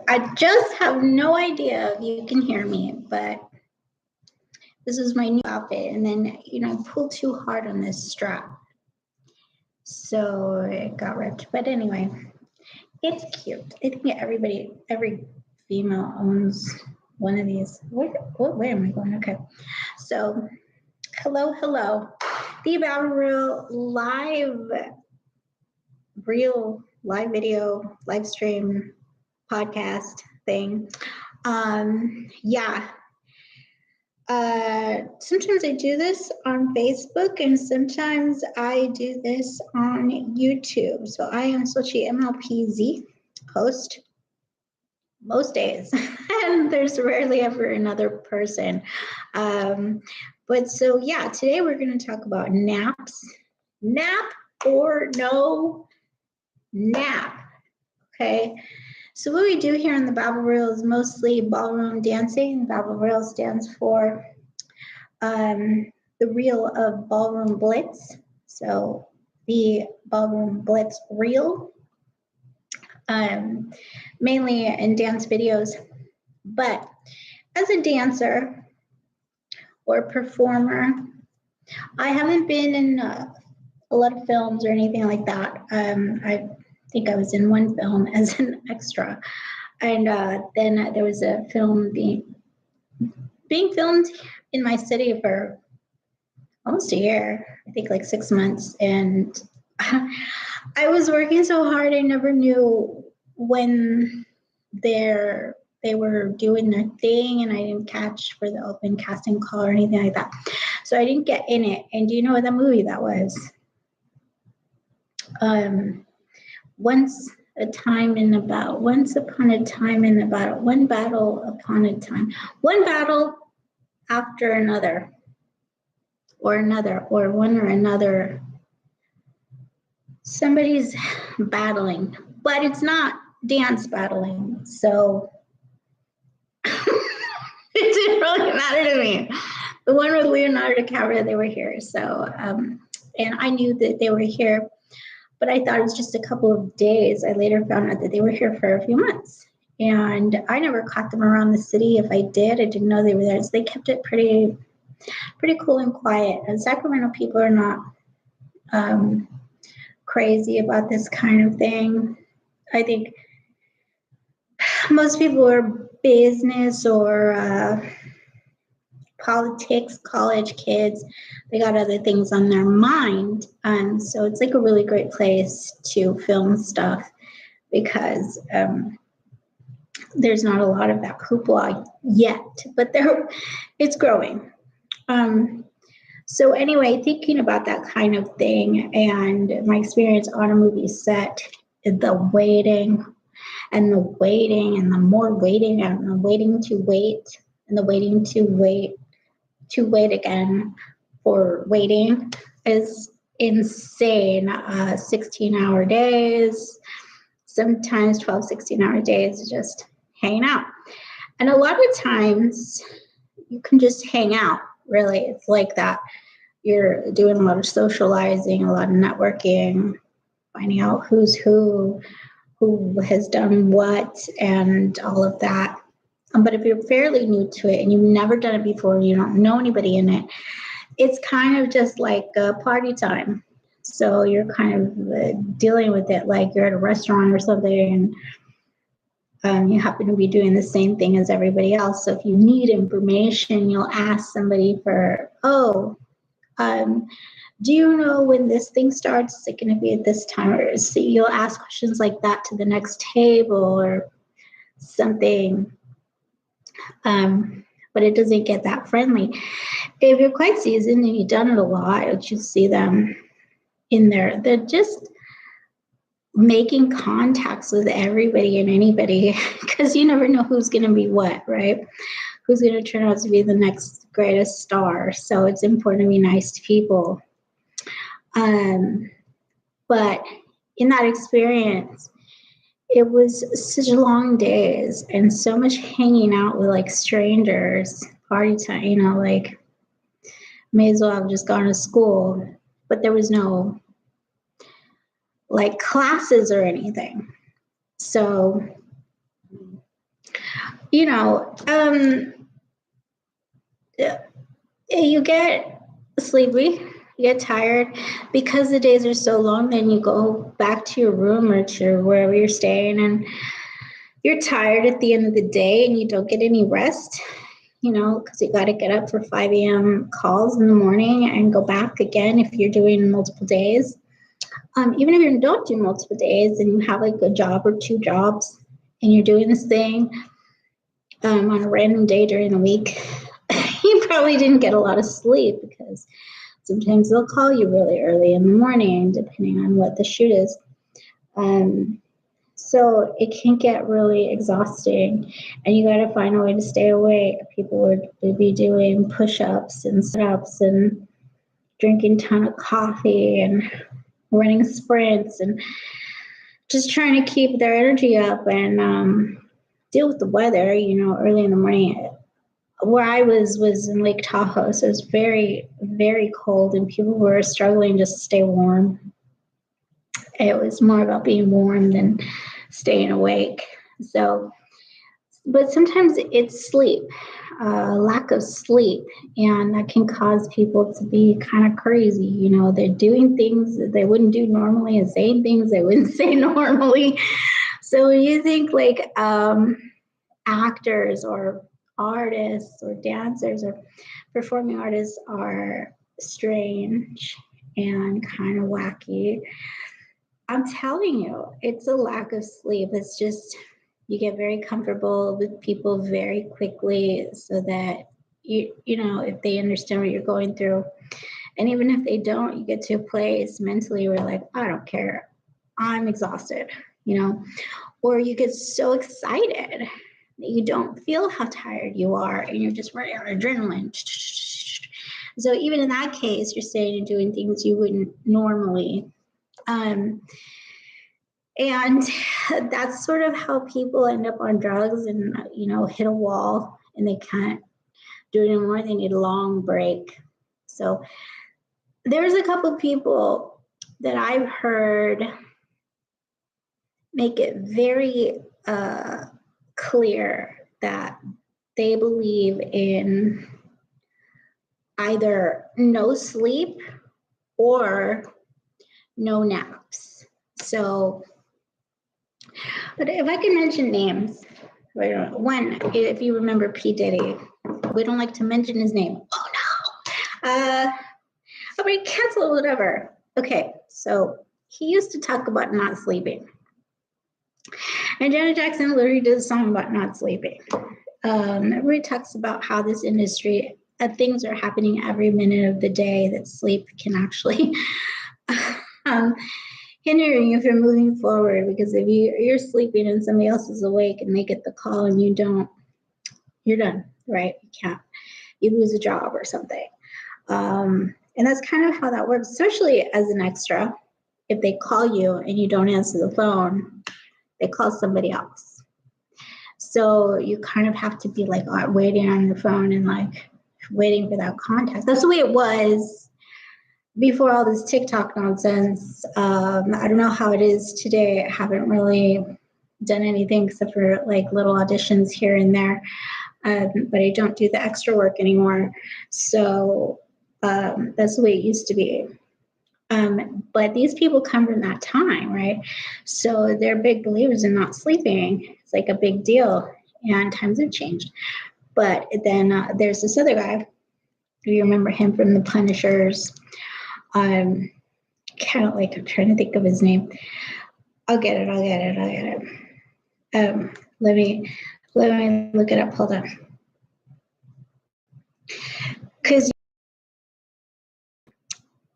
I just have no idea if you can hear me, but this is my new outfit. And then, I pulled too hard on this strap. So it got ripped. But anyway, it's cute. I think every female owns one of these. Where am I going? Okay. So hello. The Ba.Bl live video, live stream podcast thing. Sometimes I do this on Facebook and sometimes I do this on YouTube. So I am Xochitl MLPZ host most days, and there's rarely ever another person. But so yeah, today we're going to talk about naps. Nap or no nap. Okay. So what we do here in the Ba.Bl is mostly ballroom dancing. Ba.Bl stands for the reel of Ballroom Blitz. So the Ballroom Blitz reel, mainly in dance videos. But as a dancer or performer, I haven't been in a lot of films or anything like that. I think I was in one film as an extra, and then there was a film being filmed in my city for almost a year, I think like 6 months, and I was working so hard I never knew when they were doing their thing, and I didn't catch for the open casting call or anything like that, so I didn't get in it. And do you know what that movie that was? Once upon a time in about one battle upon a time, one battle after another, or one or another. Somebody's battling, but it's not dance battling, so it didn't really matter to me. The one with Leonardo DiCaprio, they were here, so and I knew that they were here, but I thought it was just a couple of days. I later found out that they were here for a few months, and I never caught them around the city. If I did, I didn't know they were there. So they kept it pretty cool and quiet. And Sacramento people are not crazy about this kind of thing. I think most people are business or politics, college kids. They got other things on their mind. So it's like a really great place to film stuff because there's not a lot of that hoopla yet, but it's growing. So anyway, thinking about that kind of thing and my experience on a movie set, the waiting and the waiting and the more waiting and the waiting to wait and the waiting to wait again for waiting is insane. 16-hour days, sometimes 12, 16-hour days, just hanging out. And a lot of times you can just hang out, really. It's like that. You're doing a lot of socializing, a lot of networking, finding out who's who has done what, and all of that. But if you're fairly new to it and you've never done it before, you don't know anybody in it, it's kind of just like a party time. So you're kind of dealing with it like you're at a restaurant or something, and you happen to be doing the same thing as everybody else. So if you need information, you'll ask somebody for, do you know when this thing starts? Is it going to be at this time? Or so you'll ask questions like that to the next table or something. But it doesn't get that friendly. If you're quite seasoned and you've done it a lot, you see them in there. They're just making contacts with everybody and anybody because you never know who's going to be what, right? Who's going to turn out to be the next greatest star. So it's important to be nice to people. But in that experience, it was such long days and so much hanging out with like strangers, party time, like may as well have just gone to school, but there was no like classes or anything. So you know, you get sleepy, you get tired because the days are so long. Then you go back to your room or to wherever you're staying, and you're tired at the end of the day, and you don't get any rest. You know, because you got to get up for 5 a.m. calls in the morning and go back again if you're doing multiple days. Even if you don't do multiple days and you have like a job or 2 jobs and you're doing this thing on a random day during the week, you probably didn't get a lot of sleep because sometimes they'll call you really early in the morning, depending on what the shoot is. So it can get really exhausting, and you got to find a way to stay awake. People would be doing push-ups and sit-ups and drinking a ton of coffee and running sprints and just trying to keep their energy up and deal with the weather, you know, early in the morning. Where I was in Lake Tahoe, so it was very, very cold, and people were struggling just to stay warm. It was more about being warm than staying awake. So, but sometimes it's sleep, lack of sleep, and that can cause people to be kind of crazy. You know, they're doing things that they wouldn't do normally and saying things they wouldn't say normally. So when you think like actors or artists or dancers or performing artists are strange and kind of wacky, I'm telling you, it's a lack of sleep. It's just you get very comfortable with people very quickly so that you know, if they understand what you're going through. And even if they don't, you get to a place mentally where like, I don't care. I'm exhausted, you know, or you get so excited that you don't feel how tired you are and you're just running on adrenaline. So even in that case, you're saying and doing things you wouldn't normally. And that's sort of how people end up on drugs and, you know, hit a wall and they can't do it anymore. They need a long break. So there's a couple people that I've heard make it very clear that they believe in either no sleep or no naps. So, but if I can mention names, one, if you remember P. Diddy, we don't like to mention his name. Oh no. Okay, cancel whatever. Okay, so he used to talk about not sleeping. And Janet Jackson literally did a song about not sleeping. Everybody talks about how this industry, things are happening every minute of the day that sleep can actually hinder you from moving forward. Because if you're sleeping and somebody else is awake and they get the call and you don't, you're done, right? You can't. You lose a job or something. And that's kind of how that works, especially as an extra. If they call you and you don't answer the phone, they call somebody else. So you kind of have to be like waiting on your phone and like waiting for that contact. That's the way it was before all this TikTok nonsense. I don't know how it is today. I haven't really done anything except for like little auditions here and there. But I don't do the extra work anymore. So that's the way it used to be. But these people come from that time, right? So they're big believers in not sleeping. It's like a big deal, and times have changed. But then there's this other guy. Do you remember him from The Punishers? Kind of like, I'm trying to think of his name. I'll get it. Let me look it up. Hold on. Because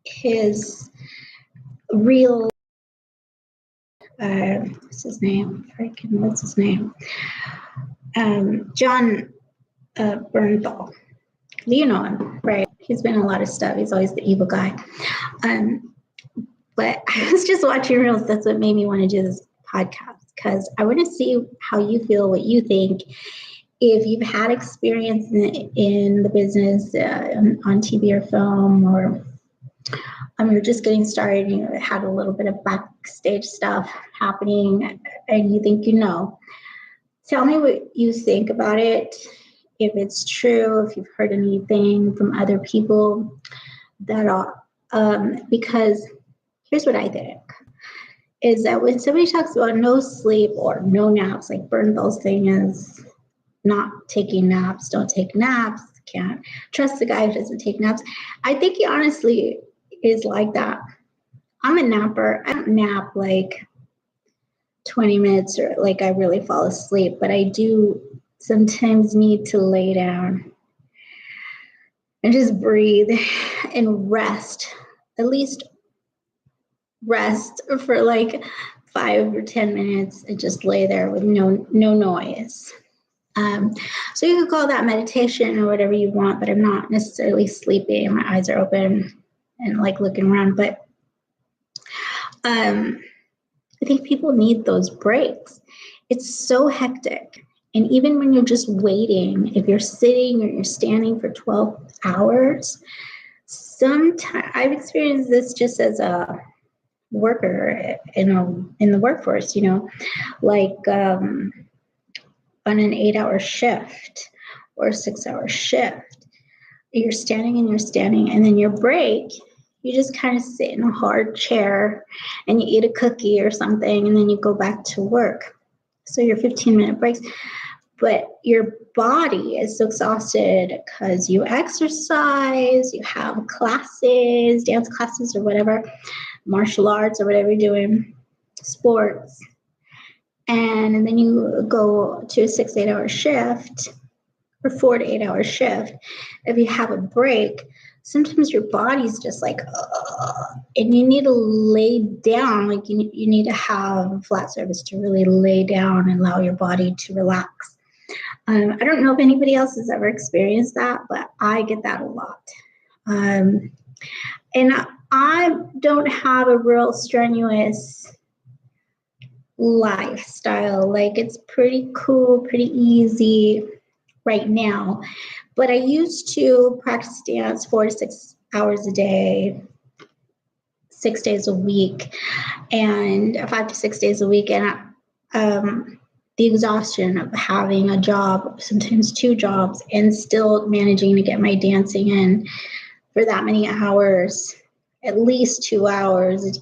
his real what's his name? John Bernthal. You know him, right? He's been in a lot of stuff. He's always the evil guy. But I was just watching reels. That's what made me want to do this podcast, because I want to see how you feel, what you think. If you've had experience in the business on TV or film, or you're just getting started, you had a little bit of backstage stuff happening, and you think you know, Tell me what you think about it, if it's true, if you've heard anything from other people that are, because here's what I think, is that when somebody talks about no sleep or no naps, like Bernthald's thing is not taking naps, don't take naps, can't trust the guy who doesn't take naps. I think he honestly is like that. I'm a napper. I don't nap like 20 minutes or like I really fall asleep, but I do sometimes need to lay down and just breathe and rest, at least rest for like 5 or 10 minutes and just lay there with no noise. So you could call that meditation or whatever you want, but I'm not necessarily sleeping. My eyes are open and like looking around, but I think people need those breaks. It's so hectic. And even when you're just waiting, if you're sitting or you're standing for 12 hours, sometimes I've experienced this just as a worker in the workforce, like on an 8-hour shift or a 6-hour shift. You're standing, and then your break, you just kind of sit in a hard chair and you eat a cookie or something, and then you go back to work. So your 15-minute breaks, but your body is so exhausted because you exercise, you have classes, dance classes or whatever, martial arts or whatever you're doing, sports, and then you go to a 6-8 hour shift or 4 to 8 hour shift. If you have a break, sometimes your body's just like, and you need to lay down. Like you need to have a flat surface to really lay down and allow your body to relax. I don't know if anybody else has ever experienced that, but I get that a lot. And I don't have a real strenuous lifestyle. Like it's pretty cool, pretty easy right now. But I used to practice dance 4 to 6 hours a day, 6 days a week, and 5 to 6 days a week. And the exhaustion of having a job, sometimes 2 jobs, and still managing to get my dancing in for that many hours, at least 2 hours.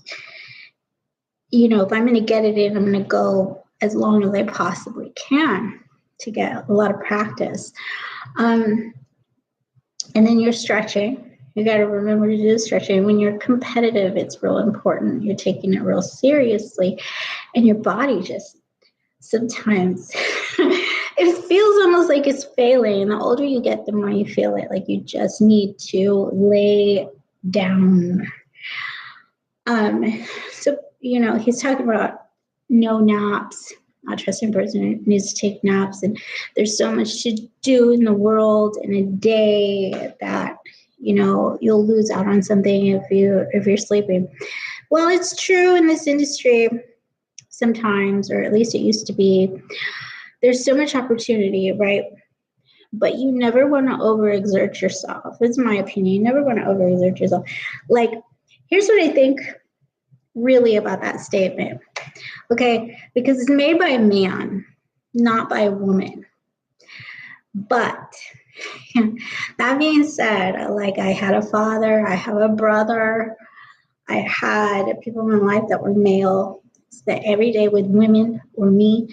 If I'm going to get it in, I'm going to go as long as I possibly can to get a lot of practice. And then you're stretching. You got to remember to do stretching. When you're competitive, it's real important. You're taking it real seriously, and your body just sometimes it feels almost like it's failing. And the older you get, the more you feel it. Like you just need to lay down. So he's talking about no naps. Not trusting person who needs to take naps, and there's so much to do in the world in a day that you'll lose out on something if you're sleeping. Well, it's true in this industry sometimes, or at least it used to be. There's so much opportunity, right? But you never want to overexert yourself. It's my opinion. You never want to overexert yourself. Like, here's what I think really about that statement. Okay, because it's made by a man, not by a woman. But that being said, like I had a father, I have a brother, I had people in my life that were male, spent every day with women or me,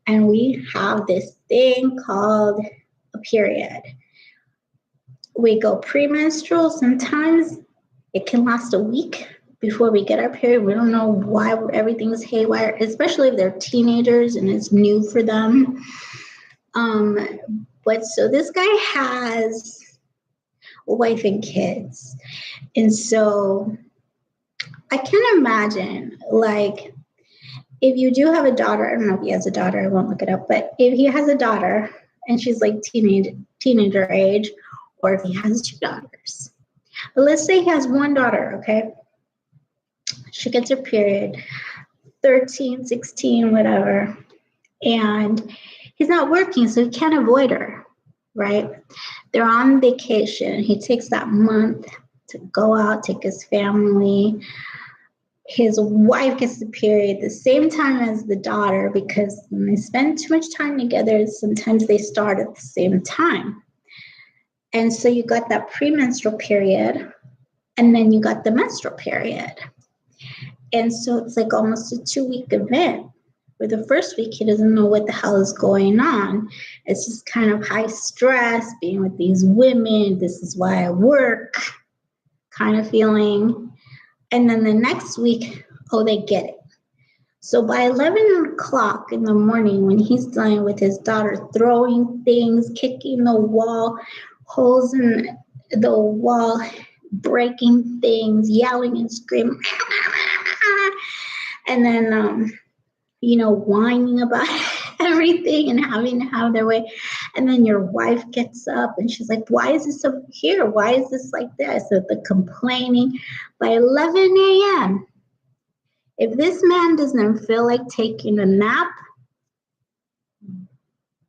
and we have this thing called a period. We go premenstrual. Sometimes it can last a week before we get our period. We don't know why everything's haywire, especially if they're teenagers and it's new for them. But so this guy has a wife and kids. And so I can imagine, like, if you do have a daughter, I don't know if he has a daughter, I won't look it up, but if he has a daughter and she's like teenager age, or if he has 2 daughters. But let's say he has 1 daughter, okay? She gets her period, 13, 16, whatever, and he's not working, so he can't avoid her, right? They're on vacation. He takes that month to go out, take his family, his wife gets the period the same time as the daughter, because when they spend too much time together, sometimes they start at the same time. And so you got that premenstrual period, and then you got the menstrual period. And so it's like almost a 2-week event, where the first week he doesn't know what the hell is going on. It's just kind of high stress, being with these women, this is why I work kind of feeling. And then the next week, oh, they get it. So by 11 o'clock in the morning, when he's dealing with his daughter throwing things, kicking the wall, holes in the wall, breaking things, yelling and screaming, and then, whining about everything and having to have their way. And then your wife gets up and she's like, why is this over here? Why is this like this? So the complaining. By 11 a.m., if this man doesn't feel like taking a nap,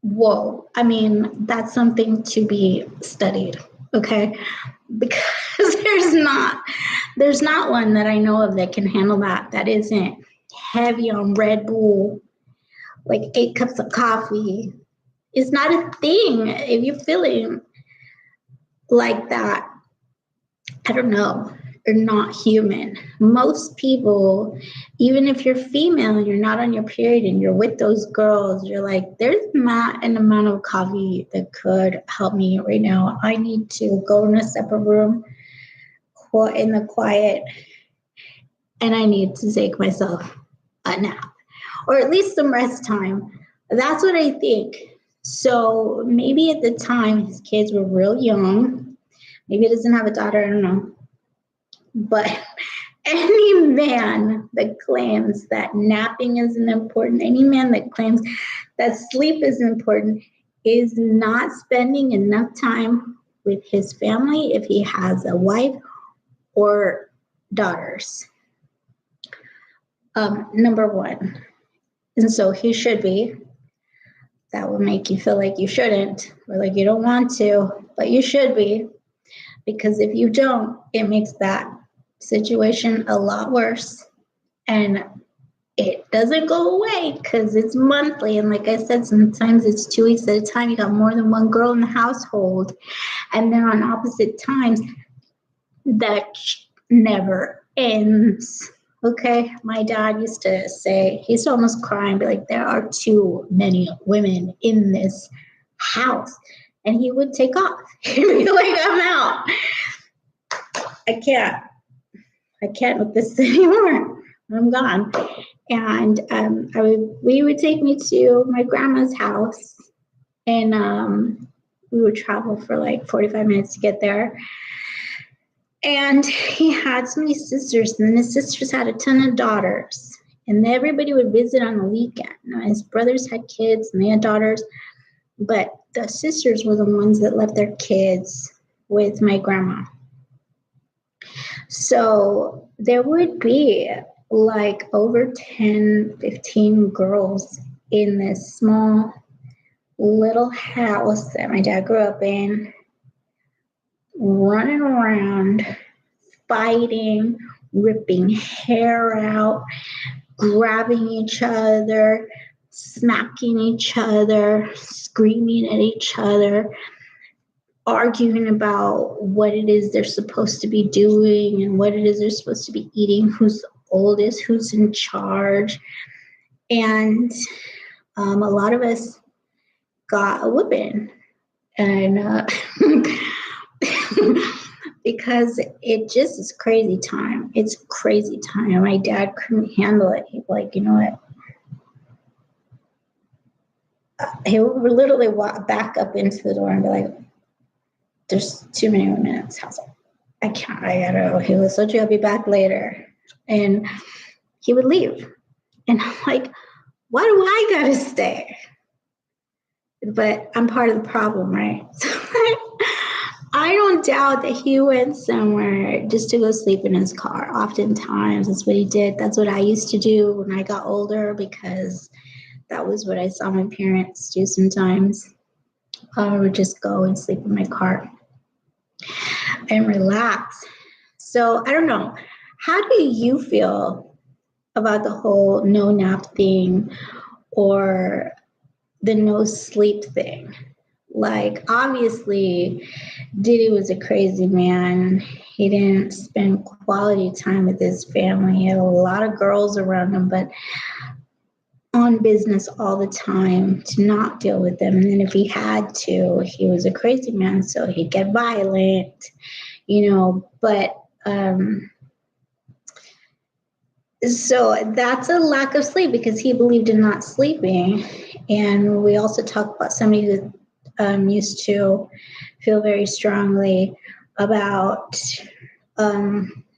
whoa, I mean, that's something to be studied, okay? Because there's not one that I know of that can handle that isn't heavy on Red Bull, like 8 cups of coffee. It's not a thing. If you're feeling like that, I don't know, you're not human. Most people, even if you're female and you're not on your period and you're with those girls, you're like, there's not an amount of coffee that could help me right now. I need to go in a separate room in the quiet, and I need to take myself a nap, or at least some rest time. That's what I think. So maybe at the time his kids were real young. Maybe he doesn't have a daughter, I don't know. But any man that claims that napping isn't important, any man that claims that sleep is important, is not spending enough time with his family if he has a wife or daughters. Number one. And so he should be. That will make you feel like you shouldn't, or like you don't want to, but you should be. Because if you don't, it makes that situation a lot worse. And it doesn't go away because it's monthly. And like I said, sometimes it's 2 weeks at a time. You got more than one girl in the household, and they're on opposite times. That never ends. Okay, my dad used to say, he used to almost cry and be like, there are too many women in this house. And he would take off. He'd be like, I'm out. I can't with this anymore. I'm gone. And we would take me to my grandma's house, and we would travel for like 45 minutes to get there. And he had so many sisters, and his sisters had a ton of daughters, and everybody would visit on the weekend. Now, his brothers had kids and they had daughters, but the sisters were the ones that left their kids with my grandma. So there would be like over 10, 15 girls in this small little house that my dad grew up in, running around, fighting, ripping hair out, grabbing each other, smacking each other, screaming at each other, arguing about what it is they're supposed to be doing and what it is they're supposed to be eating, who's oldest, who's in charge. And a lot of us got a whipping. And because it just is crazy time. It's crazy time. And my dad couldn't handle it. He'd be like, you know what? He would literally walk back up into the door and be like, there's too many women in this house. I gotta, he was such a, I'll be back later. And he would leave. And I'm like, why do I gotta stay? But I'm part of the problem, right? So I don't doubt that he went somewhere just to go sleep in his car. Oftentimes, that's what he did. That's what I used to do when I got older, because that was what I saw my parents do sometimes. I would just go and sleep in my car and relax. So I don't know. How do you feel about the whole no nap thing or the no sleep thing. Like, obviously, Diddy was a crazy man. He didn't spend quality time with his family. He had a lot of girls around him, but on business all the time to not deal with them. And then if he had to, he was a crazy man, so he'd get violent, but so that's a lack of sleep because he believed in not sleeping. And we also talk about somebody who used to feel very strongly about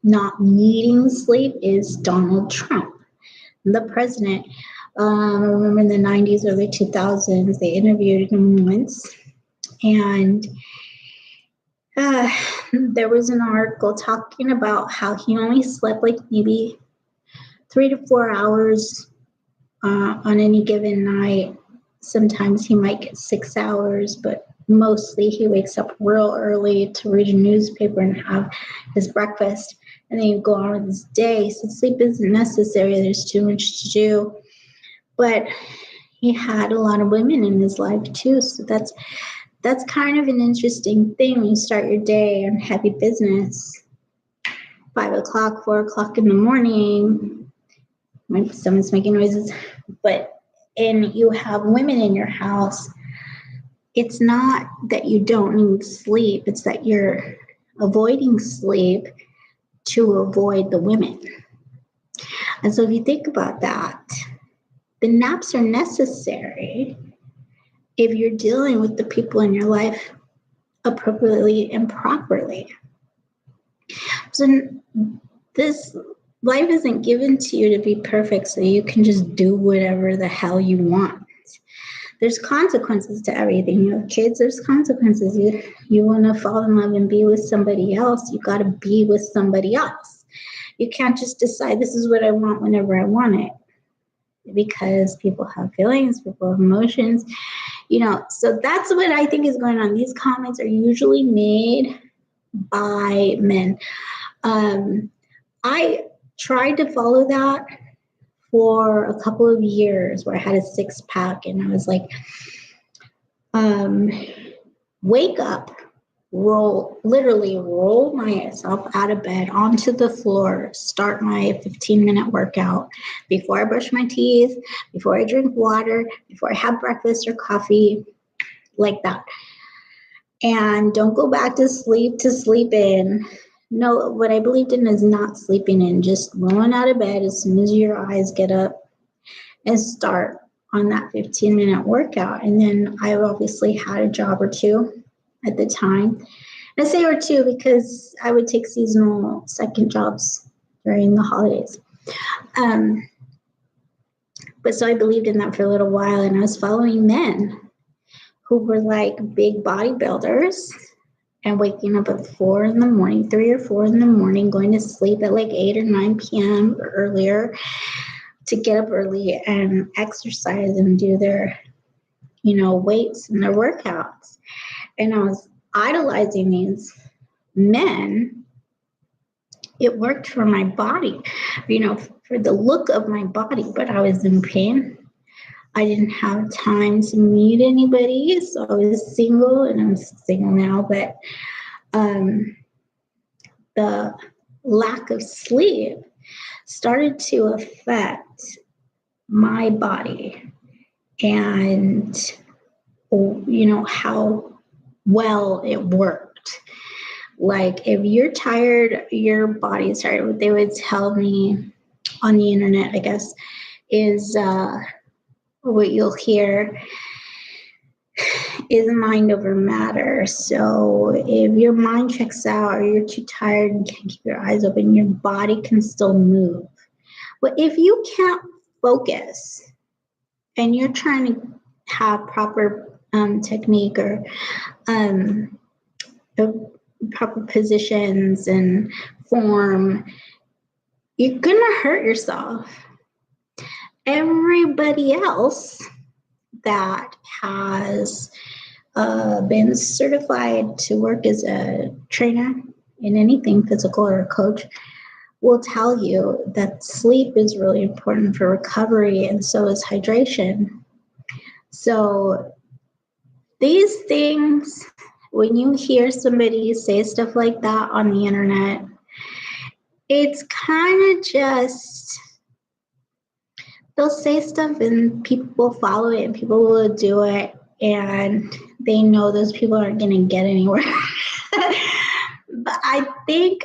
not needing sleep is Donald Trump, the president. I remember in the 90s, early 2000s, they interviewed him once. And there was an article talking about how he only slept like maybe 3 to 4 hours on any given night. Sometimes he might get 6 hours, but mostly he wakes up real early to read a newspaper and have his breakfast, and then you go on with his day. So sleep isn't necessary. There's too much to do. But he had a lot of women in his life too. So that's kind of an interesting thing when you start your day on heavy business. 5 o'clock, 4 o'clock in the morning, maybe someone's making noises, and you have women in your house. It's not that you don't need sleep, it's that you're avoiding sleep to avoid the women. And so if you think about that, the naps are necessary if you're dealing with the people in your life appropriately and properly. So this life isn't given to you to be perfect so you can just do whatever the hell you want. There's consequences to everything. You have kids, there's consequences. You want to fall in love and be with somebody else, you got to be with somebody else. You can't just decide this is what I want whenever I want it, because people have feelings, people have emotions, so that's what I think is going on. These comments are usually made by men. I tried to follow that for a couple of years where I had a 6-pack and I was like, wake up, literally roll myself out of bed onto the floor, start my 15-minute workout before I brush my teeth, before I drink water, before I have breakfast or coffee, like that. And don't go back to sleep in. No, what I believed in is not sleeping in, just rolling out of bed as soon as your eyes get up and start on that 15-minute workout. And then I obviously had a job or two at the time. And I say or two because I would take seasonal second jobs during the holidays. But so I believed in that for a little while, and I was following men who were like big bodybuilders and waking up at 4 in the morning, 3 or 4 in the morning, going to sleep at like 8 or 9 p.m. or earlier to get up early and exercise and do their, weights and their workouts. And I was idolizing these men. It worked for my body, for the look of my body, but I was in pain. I didn't have time to meet anybody, so I was single, and I'm single now, but the lack of sleep started to affect my body and, how well it worked. Like, if you're tired, your body is tired. What they would tell me on the internet, I guess, is what you'll hear is mind over matter. So if your mind checks out or you're too tired and can't keep your eyes open, your body can still move. But if you can't focus and you're trying to have proper technique or proper positions and form, you're gonna hurt yourself. Everybody else that has been certified to work as a trainer in anything physical or a coach will tell you that sleep is really important for recovery, and so is hydration. So these things, when you hear somebody say stuff like that on the internet, it's kind of just, they'll say stuff and people will follow it and people will do it, and they know those people aren't going to get anywhere. But I think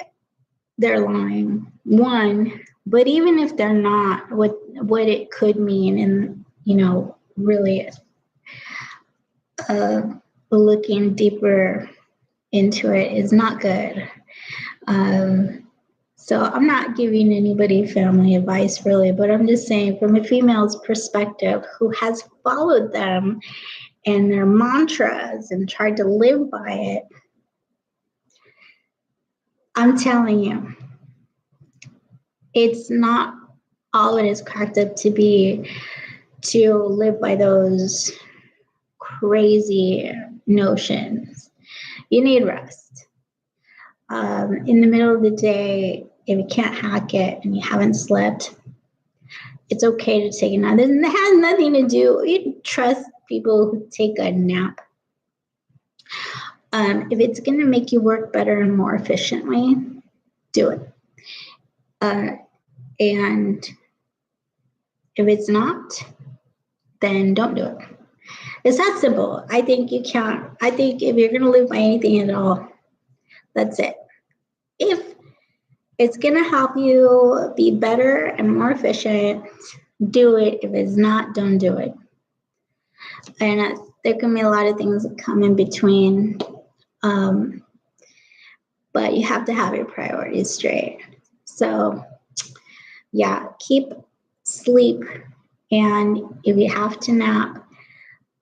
they're lying, one, but even if they're not, what it could mean, and, you know, really looking deeper into it is not good. So I'm not giving anybody family advice really, but I'm just saying from a female's perspective who has followed them and their mantras and tried to live by it, I'm telling you, it's not all it is cracked up to be to live by those crazy notions. You need rest. In the middle of the day, if you can't hack it and you haven't slept, it's okay to take a nap. It has nothing to do, you trust people who take a nap. If it's going to make you work better and more efficiently, do it. And if it's not, then don't do it. It's that simple. I think you can't. I think if you're going to live by anything at all, that's it. If it's going to help you be better and more efficient, do it. If it's not, don't do it. And there can be a lot of things that come in between, but you have to have your priorities straight. So, yeah, keep sleep, and if you have to nap,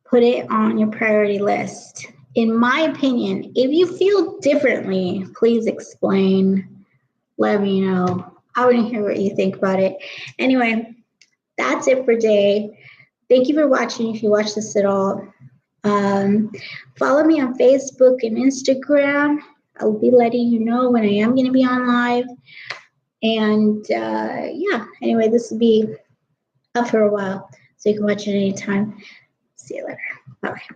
put it on your priority list. In my opinion, if you feel differently, please explain. Let me know. I want to hear what you think about it. Anyway, that's it for today. Thank you for watching, if you watch this at all. Follow me on Facebook and Instagram. I'll be letting you know when I am going to be on live. And yeah, anyway, this will be up for a while, so you can watch it anytime. See you later. Bye-bye.